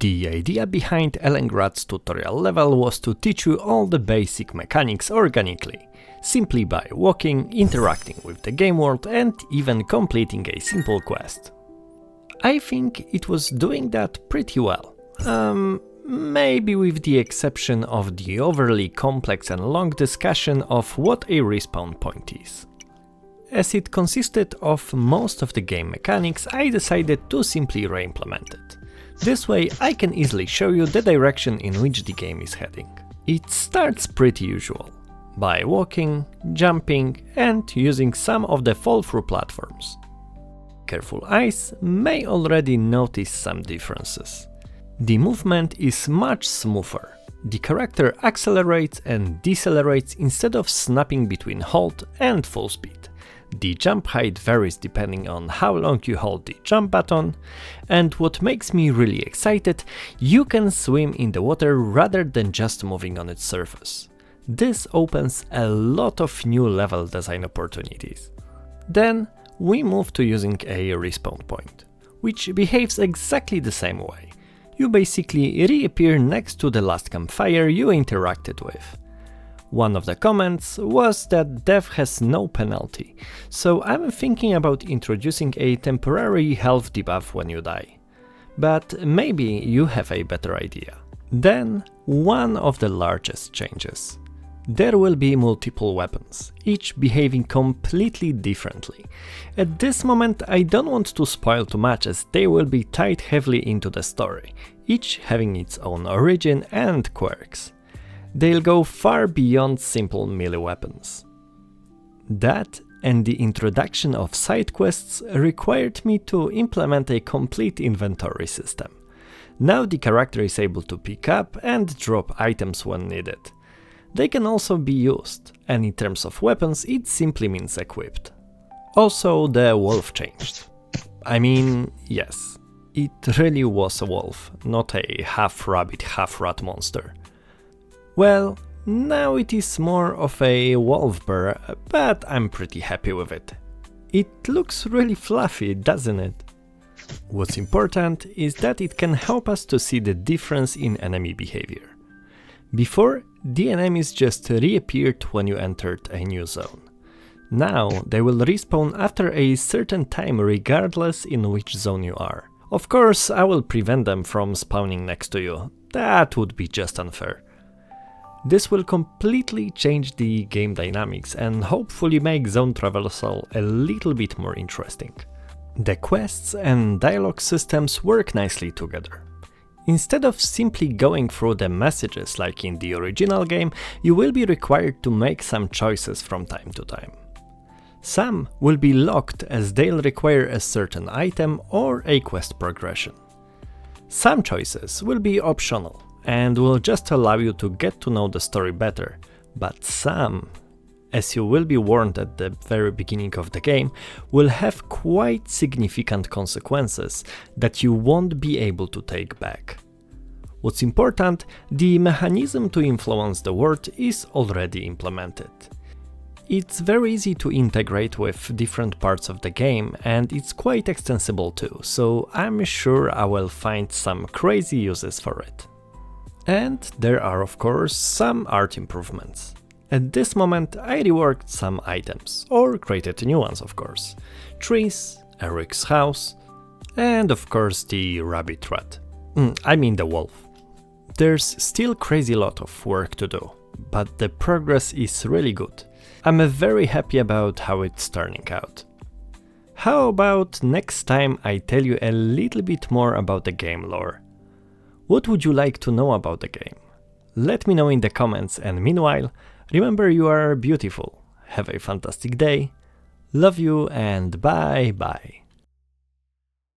The idea behind Elengrad's tutorial level was to teach you all the basic mechanics organically, simply by walking, interacting with the game world and even completing a simple quest. I think it was doing that pretty well. Maybe with the exception of the overly complex and long discussion of what a respawn point is. As it consisted of most of the game mechanics, I decided to simply re-implement it. This way I can easily show you the direction in which the game is heading. It starts pretty usual, by walking, jumping and using some of the fall-through platforms. Careful eyes may already notice some differences. The movement is much smoother. The character accelerates and decelerates instead of snapping between hold and full speed. The jump height varies depending on how long you hold the jump button, and what makes me really excited, you can swim in the water rather than just moving on its surface. This opens a lot of new level design opportunities. Then we move to using a respawn point, which behaves exactly the same way. You basically reappear next to the last campfire you interacted with. One of the comments was that dev has no penalty, so I'm thinking about introducing a temporary health debuff when you die. But maybe you have a better idea. Then, one of the largest changes. There will be multiple weapons, each behaving completely differently. At this moment I don't want to spoil too much as they will be tied heavily into the story, each having its own origin and quirks. They'll go far beyond simple melee weapons. That and the introduction of side quests required me to implement a complete inventory system. Now the character is able to pick up and drop items when needed. They can also be used, and in terms of weapons it simply means equipped. Also the wolf changed. I mean, yes, it really was a wolf, not a half rabbit, half rat monster. Well, now it is more of a wolfbear, but I'm pretty happy with it. It looks really fluffy, doesn't it? What's important is that it can help us to see the difference in enemy behavior. Before, the enemies just reappeared when you entered a new zone. Now they will respawn after a certain time regardless in which zone you are. Of course, I will prevent them from spawning next to you. That would be just unfair. This will completely change the game dynamics and hopefully make zone traversal a little bit more interesting. The quests and dialogue systems work nicely together. Instead of simply going through the messages like in the original game, you will be required to make some choices from time to time. Some will be locked as they'll require a certain item or a quest progression. Some choices will be optional and will just allow you to get to know the story better, but some, as you will be warned at the very beginning of the game, will have quite significant consequences that you won't be able to take back. What's important, the mechanism to influence the world is already implemented. It's very easy to integrate with different parts of the game and it's quite extensible too, so I'm sure I will find some crazy uses for it. And there are of course some art improvements. At this moment I reworked some items, or created new ones of course. Trees, Eric's house, and of course the rabbit rat. I mean the wolf. There's still crazy lot of work to do, but the progress is really good. I'm very happy about how it's turning out. How about next time I tell you a little bit more about the game lore? What would you like to know about the game? Let me know in the comments, and meanwhile, remember you are beautiful. Have a fantastic day. Love you and bye bye.